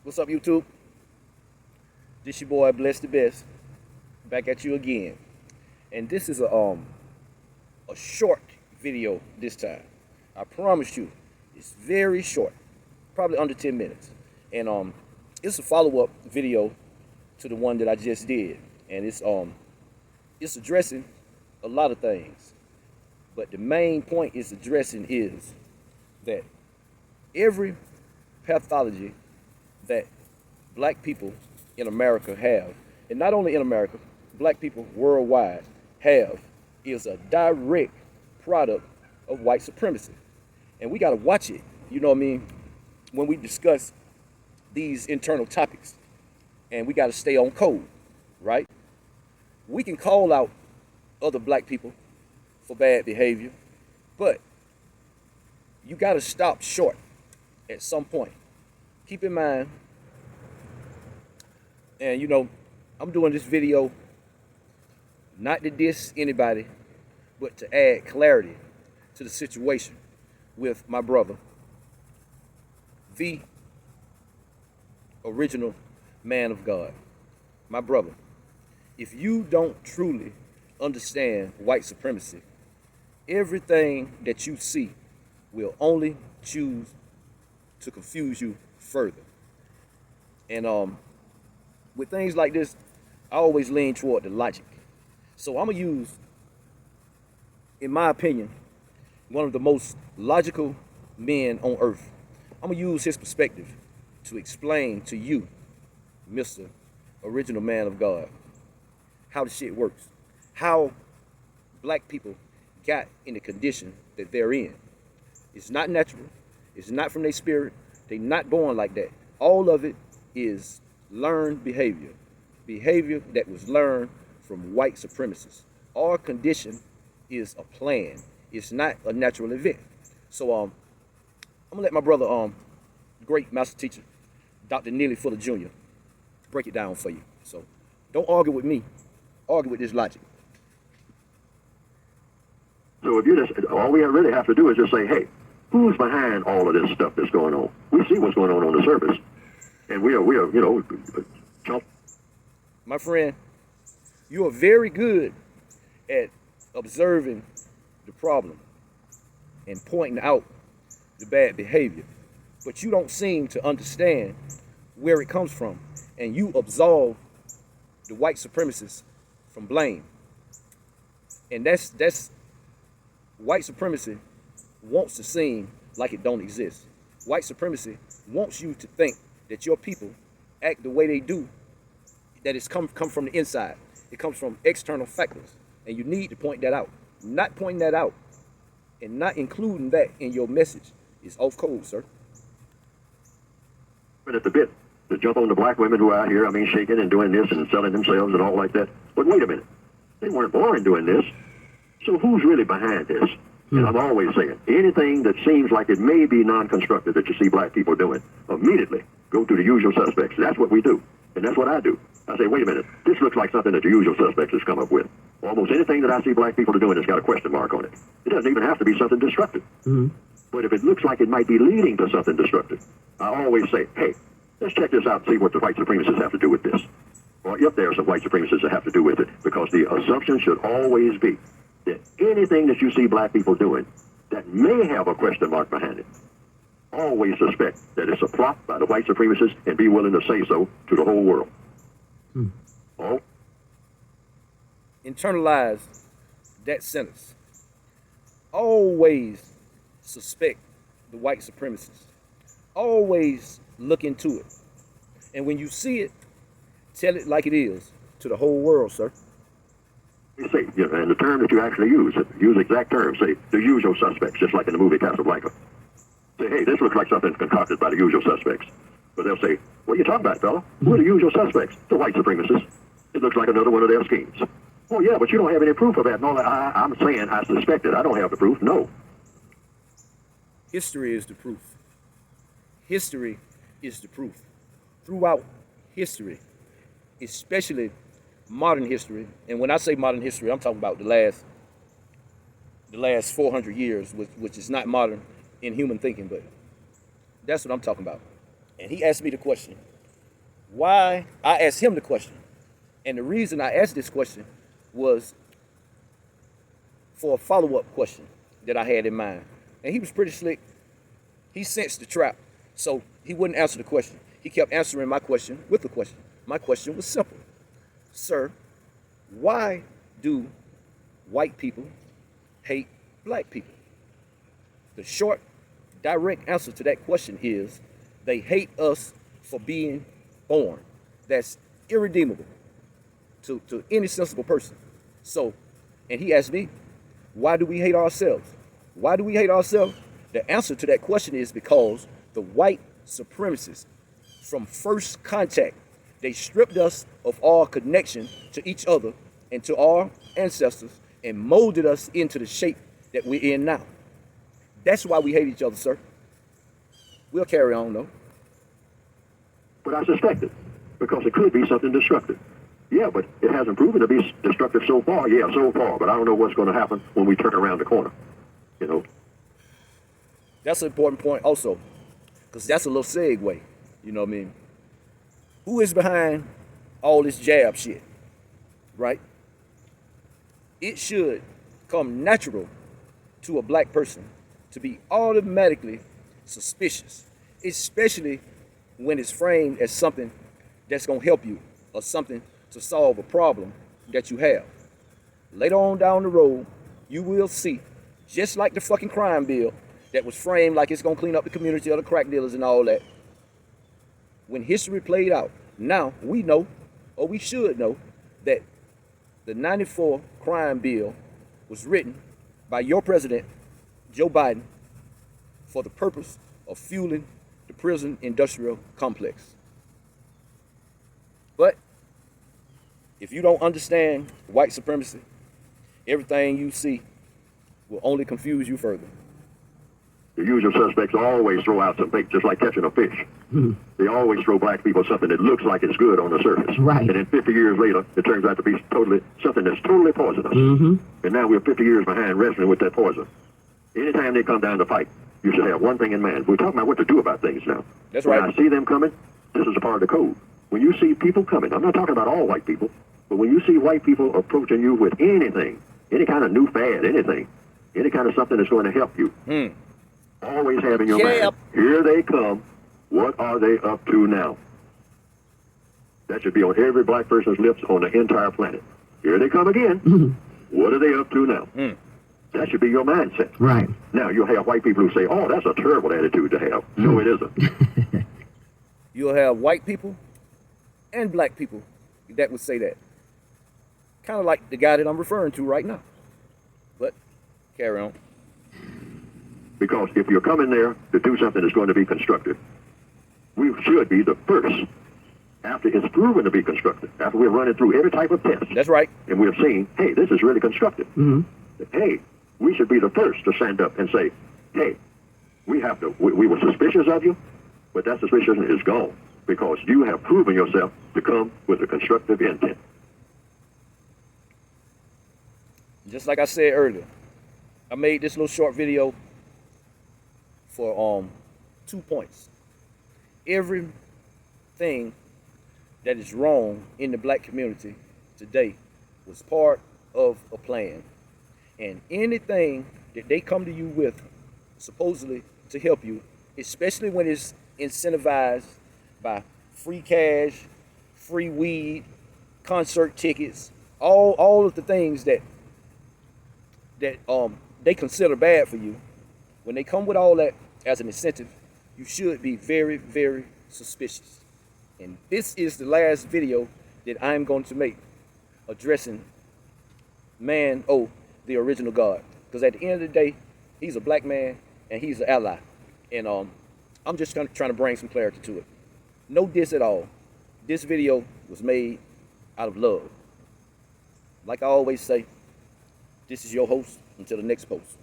What's up, YouTube? This your boy, Bless the Best, back at you again. And this is a short video this time. I promise you, it's very short, probably under 10 minutes. And it's a follow-up video to the one that I just did. And it's addressing a lot of things. But the main point it's addressing is that every pathology that black people in America have, and not only in America, black people worldwide have, is a direct product of white supremacy. And we got to watch it, you know what I mean, when we discuss these internal topics. And we got to stay on code, right? We can call out other black people for bad behavior, but you got to stop short at some point. Keep in mind, and you know, I'm doing this video not to diss anybody, but to add clarity to the situation with my brother, the original man of God. My brother, if you don't truly understand white supremacy, everything that you see will only choose to confuse you further. And with things like this, I always lean toward the logic. So I'm gonna use, in my opinion, one of the most logical men on earth. I'm gonna use his perspective to explain to you, Mr. Original Man of God, how the shit works, how black people got in the condition that they're in. It's not natural. It's not from their spirit. They're not born like that. All of it is learned behavior. Behavior that was learned from white supremacists. Our condition is a plan. It's not a natural event. So I'm gonna let my brother, great master teacher, Dr. Neely Fuller Jr., break it down for you. So don't argue with me. Argue with this logic. So if you just, all we really have to do is just say, hey, who's behind all of this stuff that's going on? We see what's going on the surface, and we are, you know, my friend, you are very good at observing the problem and pointing out the bad behavior, but you don't seem to understand where it comes from, and you absolve the white supremacists from blame. And that's white supremacy wants to seem like it don't exist. White supremacy wants you to think that your people act the way they do, that it's come from the inside. It comes from external factors. And you need to point that out. Not pointing that out and not including that in your message is off code, sir. But at the bit to jump on the black women who are out here, I mean, shaking and doing this and selling themselves and all like that. But wait a minute. They weren't born doing this. So who's really behind this? And I'm always saying, anything that seems like it may be non-constructive that you see black people doing, immediately go to the usual suspects. That's what we do. And that's what I do. I say, wait a minute, this looks like something that the usual suspects has come up with. Almost anything that I see black people are doing has got a question mark on it. It doesn't even have to be something destructive. But if it looks like it might be leading to something destructive, I always say, hey, let's check this out and see what the white supremacists have to do with this. Or if there are some white supremacists that have to do with it. Because the assumption should always be that anything that you see black people doing that may have a question mark behind it, always suspect that it's a plot by the white supremacists and be willing to say so to the whole world. Oh? Internalize that sentence. Always suspect the white supremacists. Always look into it. And when you see it, tell it like it is to the whole world, sir. You say, you know, and the term that you actually use exact terms, say the usual suspects, just like in the movie Casablanca. Say, hey, this looks like something concocted by the usual suspects. But they'll say, what are you talking about, fella? Who are the usual suspects? The white supremacists. It looks like another one of their schemes. Oh, yeah, but you don't have any proof of that. No, I'm saying I suspect it. I don't have the proof. No. History is the proof. History is the proof. Throughout history, especially modern history, and when I say modern history, I'm talking about the last 400 years, which is not modern in human thinking, but that's what I'm talking about. And he asked me the question, why I asked him the question. And the reason I asked this question was for a follow-up question that I had in mind. And he was pretty slick. He sensed the trap, so he wouldn't answer the question. He kept answering my question with the question. My question was simple. Sir, why do white people hate black people? The short, direct answer to that question is they hate us for being born. That's irredeemable to any sensible person. So, and he asked me, why do we hate ourselves? Why do we hate ourselves? The answer to that question is because the white supremacists, from first contact, they stripped us of our connection to each other and to our ancestors and molded us into the shape that we're in now. That's why we hate each other, sir. We'll carry on, though. But I suspect it, because it could be something destructive. Yeah, but it hasn't proven to be destructive so far. Yeah, so far. But I don't know what's going to happen when we turn around the corner. You know? That's an important point also, because that's a little segue. You know what I mean? Who is behind all this jab shit, right? It should come natural to a black person to be automatically suspicious, especially when it's framed as something that's going to help you or something to solve a problem that you have. Later on down the road, you will see, just like the fucking crime bill that was framed like it's going to clean up the community of the crack dealers and all that. When history played out, now we know, or we should know, that the 94 crime bill was written by your president, Joe Biden, for the purpose of fueling the prison industrial complex. But if you don't understand white supremacy, everything you see will only confuse you further. The usual suspects always throw out some bait, just like catching a fish. Mm-hmm. They always throw black people something that looks like it's good on the surface. Right. And then 50 years later, it turns out to be something that's totally poisonous. Mm-hmm. And now we're 50 years behind wrestling with that poison. Anytime they come down to fight, you should have one thing in mind. We're talking about what to do about things now. That's right. When I see them coming, this is a part of the code. When you see people coming, I'm not talking about all white people, but when you see white people approaching you with anything, any kind of new fad, anything, any kind of something that's going to help you, always have in your mind, here they come, what are they up to now? That should be on every black person's lips on the entire planet. Here they come again. What are they up to now? That should be your mindset. Right. Now, you'll have white people who say, oh, that's a terrible attitude to have. No, it isn't. You'll have white people and black people that would say that. Kind of like the guy that I'm referring to right now. But carry on. Because if you're coming there to do something that's going to be constructive, we should be the first, after it's proven to be constructive, after we're running through every type of test. That's right. And we've seen, hey, this is really constructive. Hey, we should be the first to stand up and say, hey, we were suspicious of you, but that suspicion is gone because you have proven yourself to come with a constructive intent. Just like I said earlier, I made this little short video for 2 points. Everything that is wrong in the black community today was part of a plan. And anything that they come to you with, supposedly to help you, especially when it's incentivized by free cash, free weed, concert tickets, all of the things that they consider bad for you, when they come with all that as an incentive, you should be very, very suspicious. And this is the last video that I'm going to make addressing the original God. Because at the end of the day, he's a black man and he's an ally. And I'm just trying to bring some clarity to it. No diss at all. This video was made out of love. Like I always say, this is your host until the next post.